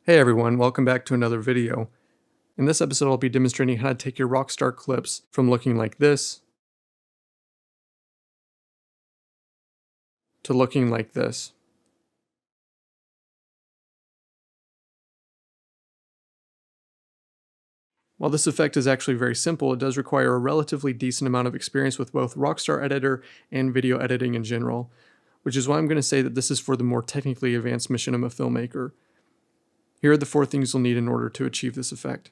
Hey everyone, welcome back to another video. In this episode I'll be demonstrating how to take your Rockstar clips from looking like this to looking like this. While this effect is actually very simple, it does require a relatively decent amount of experience with both Rockstar Editor and video editing in general, which is why I'm going to say that this is for the more technically advanced machinima filmmaker. Here are the 4 things you'll need in order to achieve this effect.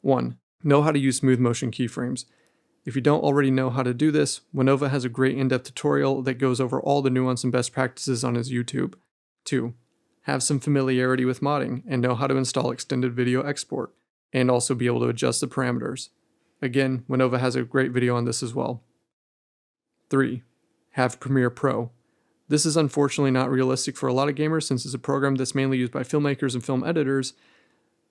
1. Know how to use smooth motion keyframes. If you don't already know how to do this, Winova has a great in-depth tutorial that goes over all the nuance and best practices on his YouTube. 2. Have some familiarity with modding and know how to install extended video export, and also be able to adjust the parameters. Again, Winova has a great video on this as well. 3. Have Premiere Pro. This is unfortunately not realistic for a lot of gamers since it's a program that's mainly used by filmmakers and film editors.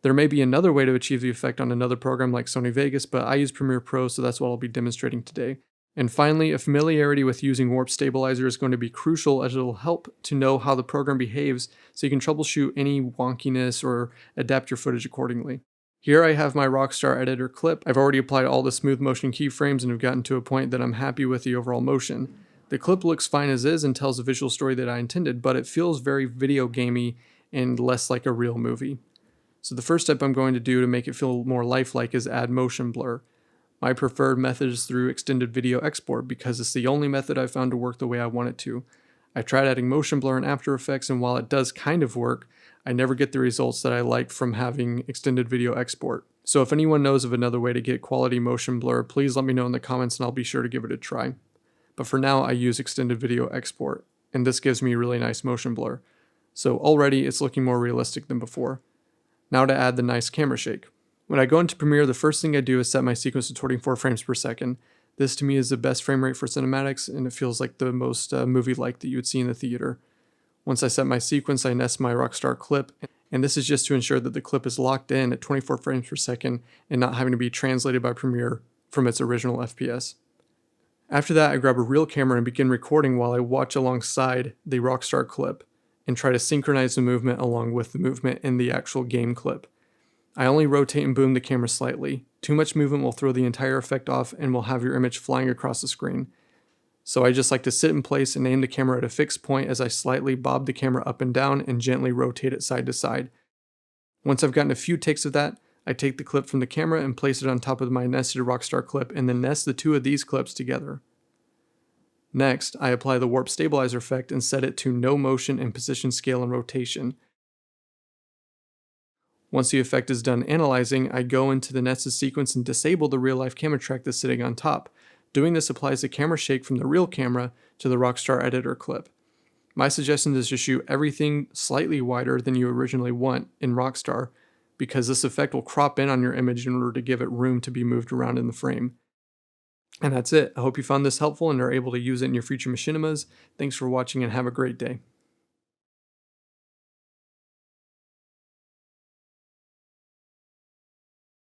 There may be another way to achieve the effect on another program like Sony Vegas, but I use Premiere Pro, so that's what I'll be demonstrating today. And finally, a familiarity with using Warp Stabilizer is going to be crucial as it'll help to know how the program behaves so you can troubleshoot any wonkiness or adapt your footage accordingly. Here I have my Rockstar Editor clip. I've already applied all the smooth motion keyframes and have gotten to a point that I'm happy with the overall motion. The clip looks fine as is and tells the visual story that I intended, but it feels very video gamey and less like a real movie. So the first step I'm going to do to make it feel more lifelike is add motion blur. My preferred method is through extended video export because it's the only method I've found to work the way I want it to. I tried adding motion blur in After Effects, and while it does kind of work, I never get the results that I like from having extended video export. So if anyone knows of another way to get quality motion blur, please let me know in the comments and I'll be sure to give it a try. But for now I use extended video export, and this gives me really nice motion blur. So already it's looking more realistic than before. Now to add the nice camera shake. When I go into Premiere, the first thing I do is set my sequence to 24 frames per second. This to me is the best frame rate for cinematics, and it feels like the most movie-like that you would see in the theater. Once I set my sequence, I nest my Rockstar clip, and this is just to ensure that the clip is locked in at 24 frames per second and not having to be translated by Premiere from its original FPS. After that, I grab a real camera and begin recording while I watch alongside the Rockstar clip and try to synchronize the movement along with the movement in the actual game clip. I only rotate and boom the camera slightly. Too much movement will throw the entire effect off and will have your image flying across the screen. So I just like to sit in place and aim the camera at a fixed point as I slightly bob the camera up and down and gently rotate it side to side. Once I've gotten a few takes of that, I take the clip from the camera and place it on top of my nested Rockstar clip and then nest the 2 of these clips together. Next, I apply the Warp Stabilizer effect and set it to no motion in position, scale, and rotation. Once the effect is done analyzing, I go into the nested sequence and disable the real-life camera track that's sitting on top. Doing this applies the camera shake from the real camera to the Rockstar Editor clip. My suggestion is to shoot everything slightly wider than you originally want in Rockstar, because this effect will crop in on your image in order to give it room to be moved around in the frame. And that's it. I hope you found this helpful and are able to use it in your future machinimas. Thanks for watching and have a great day.